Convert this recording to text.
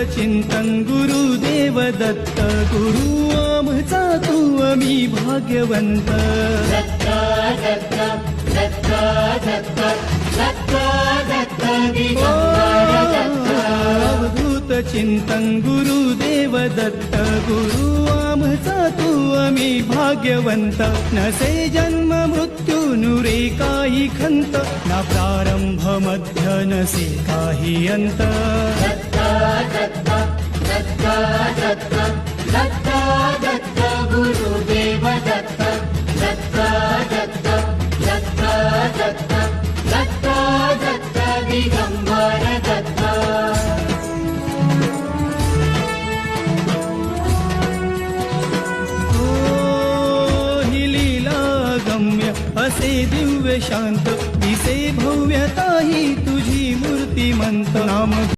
चिंतन गुरुदेव दत्त गुरु आमचा तू आम्ही भाग्यवंत दत्त दत्त दत्त दत्त दत्त दत्त दिगंबर दत्त अवधूत चिंतन गुरुदेव दत्त गुरु आमचा तू आम्ही भाग्यवंत नसे जन्म मृत्यू नुरे काही खंत ना प्रारंभ मध्य नसे काही अंत दत्त दत्त दत्त दत्त दत्त दत्त गुरुदेव दत्त दत्त दत्त दत्त दत्त दत्त दत्त दिगंबर दत्त असे दिव्य शांत दिसे भव्यता ही तुझी मूर्तिमंत नाम